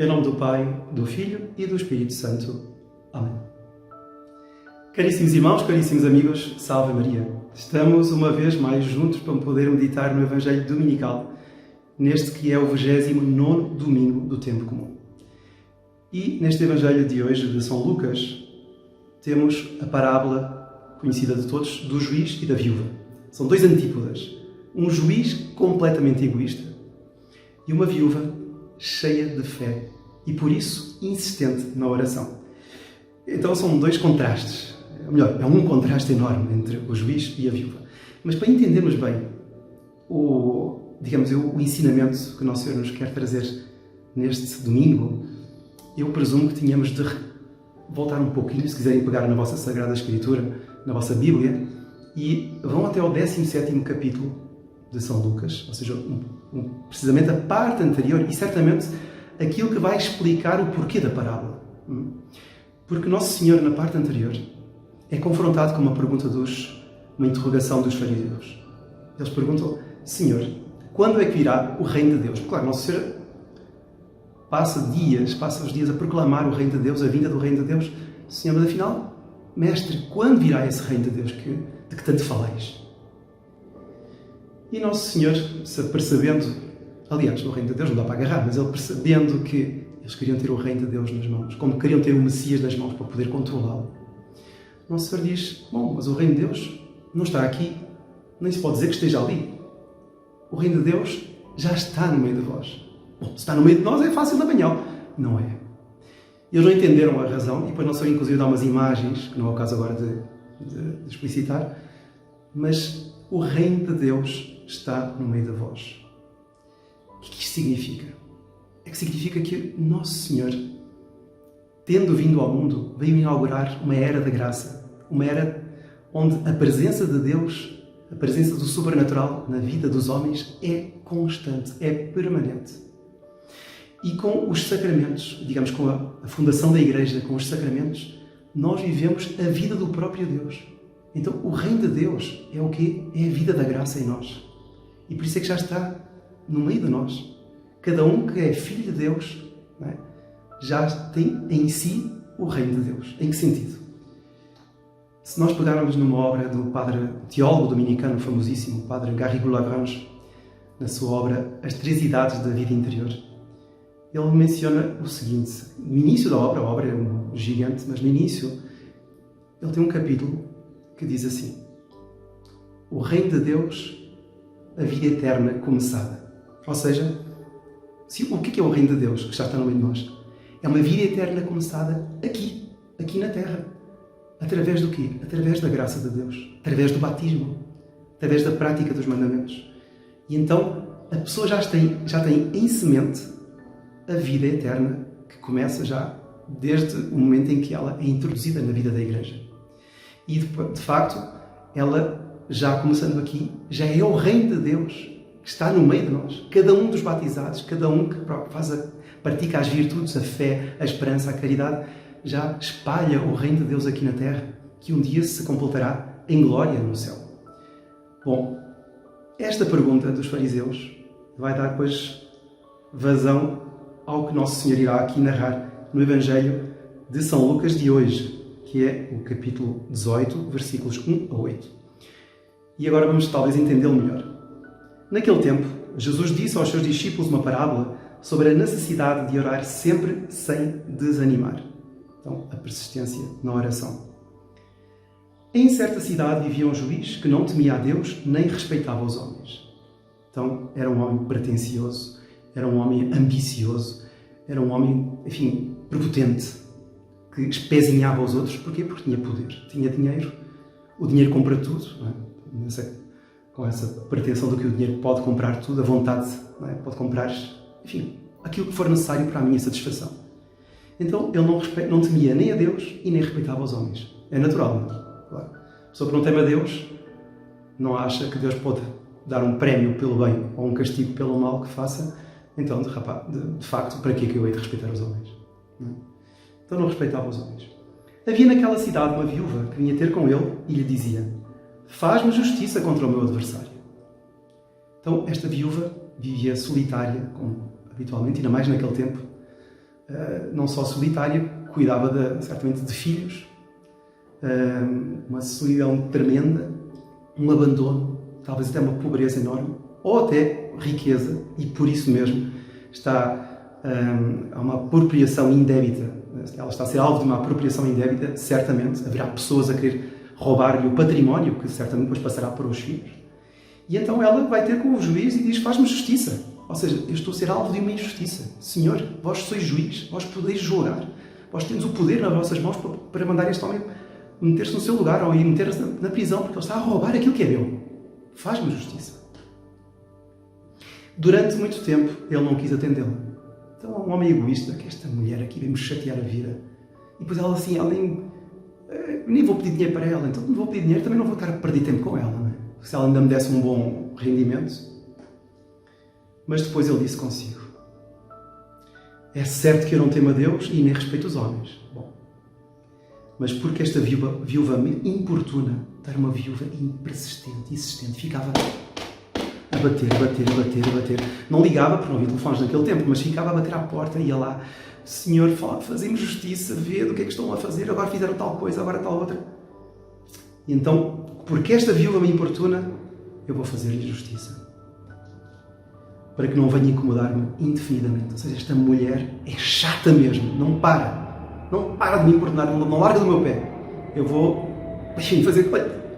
Em nome do Pai, do Filho e do Espírito Santo. Amém. Caríssimos irmãos, caríssimos amigos, salve Maria! Estamos uma vez mais juntos para poder meditar no Evangelho Dominical, neste que é o 29º domingo do tempo comum. E neste Evangelho de hoje, de São Lucas, temos a parábola conhecida de todos do juiz e da viúva. São dois antípodas. Um juiz completamente egoísta e uma viúva cheia de fé e, por isso, insistente na oração. Então são dois contrastes. Melhor, é um contraste enorme entre o juiz e a viúva. Mas para entendermos bem o ensinamento que Nosso Senhor nos quer trazer neste domingo, eu presumo que tínhamos de voltar um pouquinho, se quiserem pegar na vossa Sagrada Escritura, na vossa Bíblia, e vão até ao 17º capítulo de São Lucas, ou seja, precisamente a parte anterior e certamente aquilo que vai explicar o porquê da parábola. Porque Nosso Senhor, na parte anterior, é confrontado com uma interrogação dos fariseus. Eles perguntam: Senhor, quando é que virá o reino de Deus? Claro, Nosso Senhor passa os dias a proclamar o reino de Deus, a vinda do reino de Deus. Senhor, mas afinal, Mestre, quando virá esse reino de Deus de que tanto falais? E Nosso Senhor, se apercebendo, aliás, no reino de Deus não dá para agarrar, mas ele percebendo que eles queriam ter o reino de Deus nas mãos, como queriam ter o Messias nas mãos para poder controlá-lo, Nosso Senhor diz: bom, mas o reino de Deus não está aqui, nem se pode dizer que esteja ali. O reino de Deus já está no meio de vós. Bom, se está no meio de nós é fácil de apanhá-lo. Não é. Eles não entenderam a razão, e depois Nosso Senhor inclusive dá umas imagens, que não é o caso agora de explicitar, mas o reino de Deus está no meio de vós. O que isto significa? É que significa que Nosso Senhor, tendo vindo ao mundo, veio inaugurar uma era da graça, uma era onde a presença de Deus, a presença do sobrenatural na vida dos homens é constante, é permanente. E com os sacramentos, digamos, com a fundação da Igreja, com os sacramentos, nós vivemos a vida do próprio Deus. Então, o reino de Deus é o quê? É a vida da graça em nós. E por isso é que já está no meio de nós. Cada um que é filho de Deus, não é, já tem em si o reino de Deus. Em que sentido? Se nós pegarmos numa obra do padre teólogo dominicano famosíssimo, o padre Garrigou-Lagrange, na sua obra As Três Idades da Vida Interior, ele menciona o seguinte: no início da obra, a obra é um gigante, mas no início ele tem um capítulo que diz assim: o reino de Deus, a vida eterna começada. Ou seja, o que é o reino de Deus que já está no meio de nós? É uma vida eterna começada aqui na Terra. Através do quê? Através da graça de Deus, através do batismo, através da prática dos mandamentos. E então a pessoa já tem em semente a vida eterna, que começa já desde o momento em que ela é introduzida na vida da Igreja. E de facto, ela, já começando aqui, já é o reino de Deus que está no meio de nós. Cada um dos batizados, cada um que pratica as virtudes, a fé, a esperança, a caridade, já espalha o reino de Deus aqui na Terra, que um dia se completará em glória no céu. Bom, esta pergunta dos fariseus vai dar, pois, vazão ao que Nosso Senhor irá aqui narrar no Evangelho de São Lucas de hoje, que é o capítulo 18, versículos 1 a 8. E agora vamos talvez entendê-lo melhor. Naquele tempo, Jesus disse aos seus discípulos uma parábola sobre a necessidade de orar sempre sem desanimar. Então, a persistência na oração. Em certa cidade vivia um juiz que não temia a Deus nem respeitava os homens. Então, era um homem pretencioso, era um homem ambicioso, era um homem, enfim, prepotente, que espezinhava os outros. Porquê? Porque tinha poder, tinha dinheiro. O dinheiro compra tudo, não é? Com essa pretensão de que o dinheiro pode comprar tudo, a vontade, não é? Pode comprar, enfim, aquilo que for necessário para a minha satisfação. Então, ele não temia nem a Deus e nem respeitava os homens. É natural, não é? Claro. A pessoa que não teme a Deus não acha que Deus pode dar um prémio pelo bem ou um castigo pelo mal que faça. Então, de facto, para que é que eu hei de respeitar os homens? Não é? Então não respeitava os homens. Havia naquela cidade uma viúva que vinha ter com ele e lhe dizia: faz-me justiça contra o meu adversário. Então esta viúva vivia solitária, como habitualmente, ainda mais naquele tempo, não só solitária, cuidava certamente de filhos, uma solidão tremenda, um abandono, talvez até uma pobreza enorme, ou até riqueza, e por isso mesmo há uma apropriação indébita. Ela está a ser alvo de uma apropriação indébita, certamente. Haverá pessoas a querer roubar-lhe o património, que certamente depois passará para os filhos. E então ela vai ter com o juiz e diz: faz-me justiça. Ou seja, eu estou a ser alvo de uma injustiça. Senhor, vós sois juiz, vós podeis julgar. Vós temos o poder nas vossas mãos para mandar este homem meter-se no seu lugar ou ir meter-se na prisão, porque ele está a roubar aquilo que é meu. Faz-me justiça. Durante muito tempo, ele não quis atendê-la. Então, um homem egoísta, que esta mulher aqui vem-me chatear a vida. E depois ela assim, nem vou pedir dinheiro para ela, então não vou pedir dinheiro, também não vou estar a perder tempo com ela, não é? Se ela ainda me desse um bom rendimento. Mas depois ele disse consigo: é certo que eu não temo a Deus e nem respeito os homens. Bom, mas porque esta viúva me importuna, era uma viúva persistente, insistente, ficava a bater. Não ligava, porque não havia telefones naquele tempo, mas ficava a bater à porta e ia lá: Senhor, fazemos justiça, vê do que é que estão a fazer, agora fizeram tal coisa, agora tal outra. E então, porque esta viúva me importuna, eu vou fazer-lhe justiça, para que não venha incomodar-me indefinidamente. Ou seja, esta mulher é chata mesmo, não para de me importunar, não larga do meu pé. Eu vou fazer,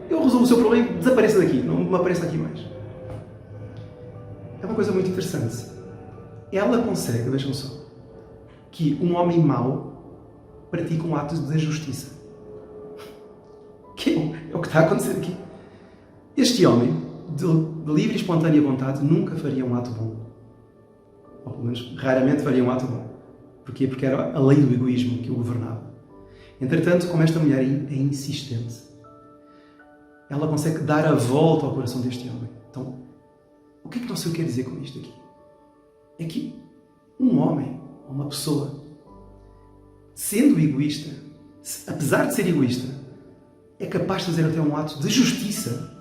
eu resolvo o seu problema e desapareça daqui, não me apareça aqui mais. É uma coisa muito interessante. Ela consegue, vejam só, que um homem mau pratica um ato de justiça. Que é o que está a acontecer aqui. Este homem, de livre e espontânea vontade, nunca faria um ato bom. Ou pelo menos, raramente faria um ato bom. Porquê? Porque era a lei do egoísmo que o governava. Entretanto, como esta mulher é insistente, ela consegue dar a volta ao coração deste homem. Então, o que é que Nosso Senhor quer dizer com isto aqui? É que um homem, uma pessoa, sendo egoísta, apesar de ser egoísta, é capaz de fazer até um ato de justiça.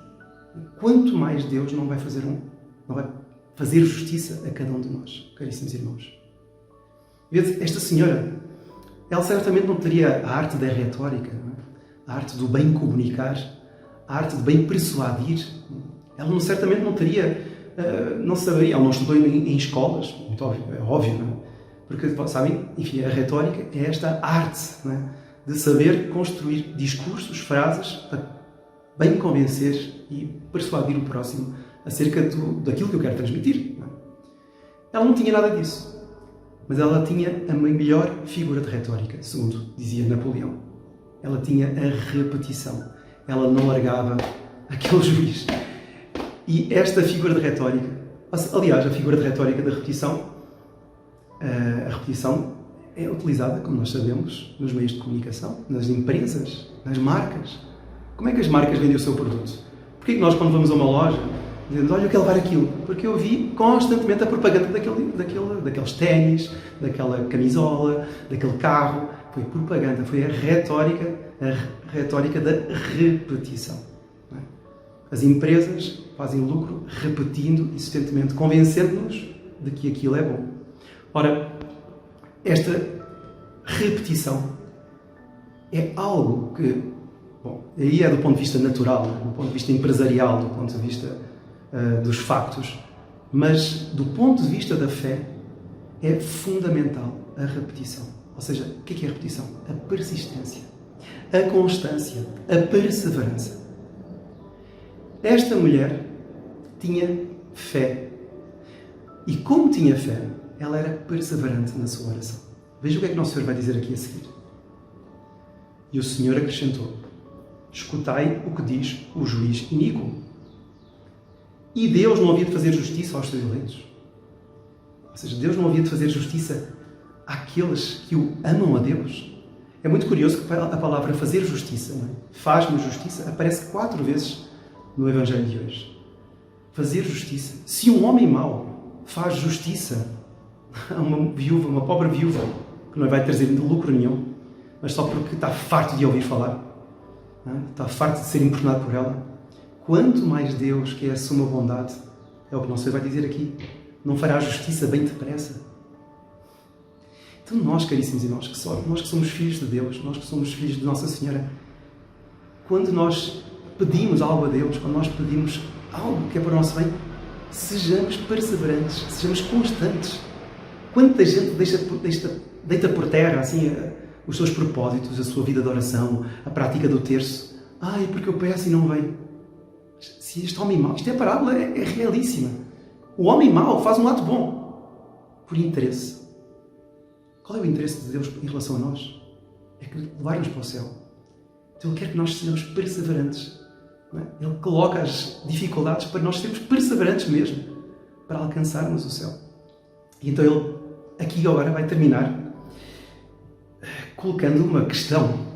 Quanto mais Deus não vai fazer justiça a cada um de nós, caríssimos irmãos. Esta senhora, ela certamente não teria a arte da retórica, a arte do bem comunicar, a arte de bem persuadir. Ela certamente não teria, não saberia, ela não estudou em escolas, muito óbvio, é óbvio, não é? Porque, sabem, enfim, a retórica é esta arte, não é? De saber construir discursos, frases, para bem convencer e persuadir o próximo acerca daquilo que eu quero transmitir. Não é? Ela não tinha nada disso. Mas ela tinha a melhor figura de retórica, segundo dizia Napoleão. Ela tinha a repetição. Ela não largava aquele juiz. E esta figura de retórica, aliás, a figura de retórica da repetição, a repetição é utilizada, como nós sabemos, nos meios de comunicação, nas empresas, nas marcas. Como é que as marcas vendem o seu produto? Porquê que nós, quando vamos a uma loja, dizemos: olha, eu quero levar aquilo? Porque eu vi constantemente a propaganda daqueles ténis, daquela camisola, daquele carro. Foi propaganda, foi a retórica da repetição. Não é? As empresas fazem lucro repetindo insistentemente, convencendo-nos de que aquilo é bom. Ora, esta repetição é algo que, bom, aí é do ponto de vista natural, do ponto de vista empresarial, do ponto de vista dos factos, mas do ponto de vista da fé é fundamental a repetição. Ou seja, o que é a repetição? A persistência, a constância, a perseverança. Esta mulher tinha fé. E como tinha fé, ela era perseverante na sua oração. Veja o que é que Nosso Senhor vai dizer aqui a seguir. E o Senhor acrescentou: escutai o que diz o juiz iníquo. E Deus não havia de fazer justiça aos seus eleitos? Ou seja, Deus não havia de fazer justiça àqueles que o amam a Deus? É muito curioso que a palavra fazer justiça, não é? Faz-me justiça, aparece 4 vezes no Evangelho de hoje. Fazer justiça. Se um homem mau faz justiça a uma viúva, uma pobre viúva, que não vai trazer lucro nenhum, mas só porque está farto de ouvir falar, não é? Está farto de ser importunado por ela, quanto mais Deus, que é a suma bondade, é o que Nosso Senhor vai dizer aqui, não fará justiça bem depressa? Então nós, caríssimos irmãos, nós que somos filhos de Deus, nós que somos filhos de Nossa Senhora, quando nós pedimos algo a Deus, quando nós pedimos algo que é para o nosso bem, sejamos perseverantes, sejamos constantes. Quanta gente deita por terra assim, os seus propósitos, a sua vida de oração, a prática do terço. Ai, porque eu peço e não vem. Se este homem mau, isto é parábola, é realíssima. O homem mau faz um ato bom por interesse. Qual é o interesse de Deus em relação a nós? É que levar-nos para o céu. Então Ele quer que nós sejamos perseverantes. Não é? Ele coloca as dificuldades para nós sermos perseverantes mesmo, para alcançarmos o céu. E então Ele, aqui agora, vai terminar colocando uma questão.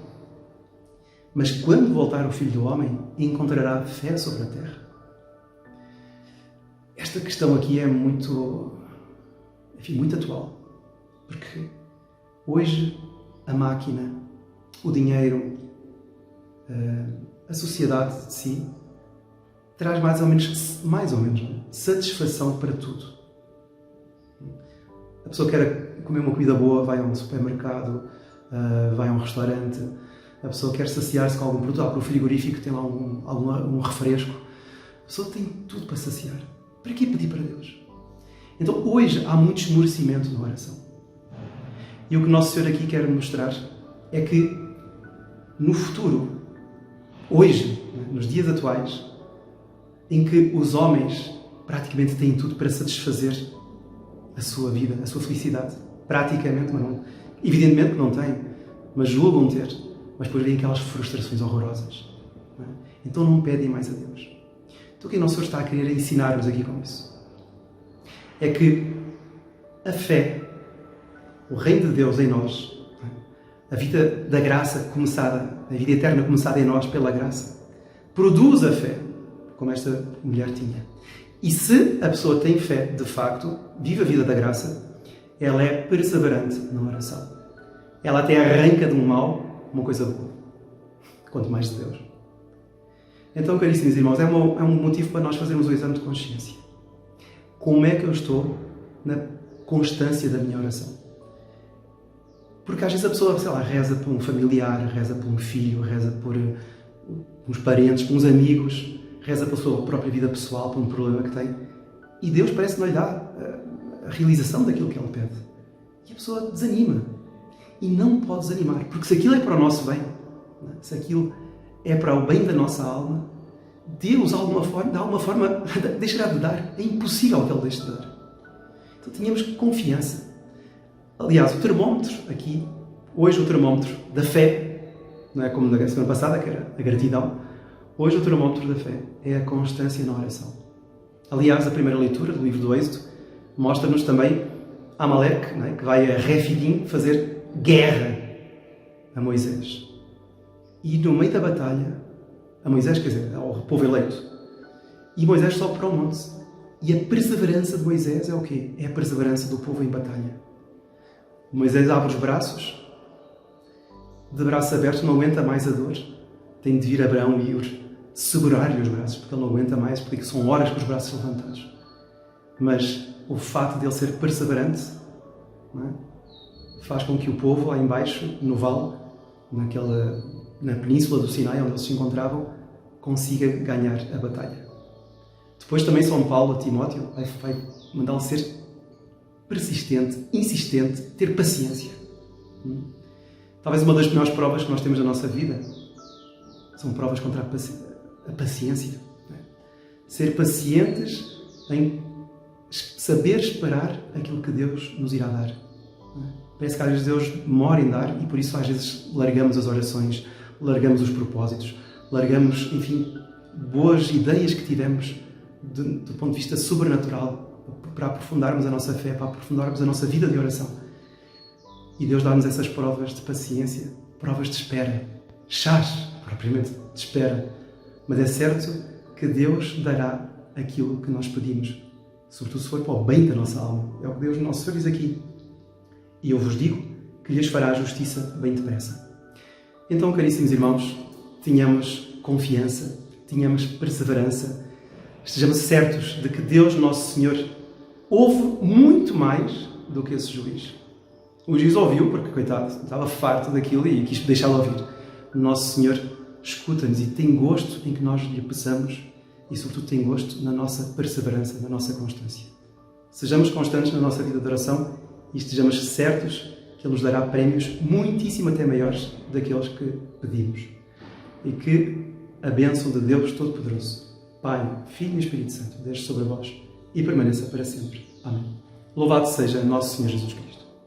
Mas quando voltar o Filho do Homem, encontrará fé sobre a terra? Esta questão aqui é muito atual. Porque hoje a máquina, o dinheiro, a sociedade de si, traz mais ou menos, satisfação para tudo. A pessoa quer comer uma comida boa, vai a um supermercado, vai a um restaurante. A pessoa quer saciar-se com algum produto, para o frigorífico tem lá algum refresco. A pessoa tem tudo para saciar. Para que pedir para Deus? Então hoje há muito esmorecimento na oração. E o que Nosso Senhor aqui quer mostrar é que no futuro, hoje, nos dias atuais, em que os homens praticamente têm tudo para satisfazer a sua vida, a sua felicidade, praticamente, mas não, evidentemente que não têm, mas julgam ter, mas depois vêm aquelas frustrações horrorosas. Não é? Então não pedem mais a Deus. Então o que o Nosso Senhor está a querer ensinar-nos aqui com isso? É que a fé, o reino de Deus em nós, a vida da graça começada, a vida eterna começada em nós pela graça, produz a fé, como esta mulher tinha. E se a pessoa tem fé, de facto, vive a vida da graça, ela é perseverante na oração. Ela até arranca de um mal uma coisa boa, quanto mais de Deus. Então, caríssimos irmãos, é um motivo para nós fazermos o exame de consciência. Como é que eu estou na constância da minha oração? Porque às vezes a pessoa, sei lá, reza por um familiar, reza por um filho, reza por uns parentes, por uns amigos, reza pela sua própria vida pessoal, por um problema que tem, e Deus parece que não lhe dá a realização daquilo que ele pede. E a pessoa desanima. E não pode desanimar, porque se aquilo é para o nosso bem, se aquilo é para o bem da nossa alma, Deus, de alguma forma, deixará de dar. É impossível que Ele deixe de dar. Então tenhamos confiança. Aliás, o termómetro aqui, hoje o termómetro da fé, não é como na semana passada, que era a gratidão, hoje o termómetro da fé é a constância na oração. Aliás, a primeira leitura do livro do Êxodo mostra-nos também Amaleque, não é? Que vai a Refidim fazer guerra a Moisés. E no meio da batalha, a Moisés, quer dizer, ao povo eleito, e Moisés sobe para o monte. E a perseverança de Moisés é o quê? É a perseverança do povo em batalha. Moisés abre os braços, de braços abertos, não aguenta mais a dor. Tem de vir Abraão e Ur segurar-lhe os braços, porque ele não aguenta mais, porque são horas com os braços levantados. Mas o facto de ele ser perseverante, não é? Faz com que o povo lá embaixo, no vale, na península do Sinai, onde eles se encontravam, consiga ganhar a batalha. Depois também São Paulo a Timóteo vai mandá-lo ser persistente, insistente, ter paciência. Talvez uma das melhores provas que nós temos na nossa vida são provas contra a paciência. Não é? Ser pacientes em saber esperar aquilo que Deus nos irá dar. Não é? Parece que às vezes Deus demora em dar e por isso às vezes largamos as orações, largamos os propósitos, largamos, enfim, boas ideias que tivemos do ponto de vista sobrenatural para aprofundarmos a nossa fé, para aprofundarmos a nossa vida de oração. E Deus dá-nos essas provas de paciência, provas de espera, chás, propriamente, de espera. Mas é certo que Deus dará aquilo que nós pedimos, sobretudo se for para o bem da nossa alma. É o que Deus, nosso Senhor, diz aqui. E eu vos digo que lhes fará justiça bem depressa. Então, caríssimos irmãos, tenhamos confiança, tenhamos perseverança, estejamos certos de que Deus, nosso Senhor, ouve muito mais do que esse juiz. O juiz ouviu, porque, coitado, estava farto daquilo e quis deixá-lo ouvir. O Nosso Senhor escuta-nos e tem gosto em que nós lhe peçamos e, sobretudo, tem gosto na nossa perseverança, na nossa constância. Sejamos constantes na nossa vida de oração e estejamos certos que Ele nos dará prémios muitíssimo até maiores daqueles que pedimos. E que a bênção de Deus Todo-Poderoso, Pai, Filho e Espírito Santo, desça sobre vós e permaneça para sempre. Amém. Louvado seja Nosso Senhor Jesus Cristo.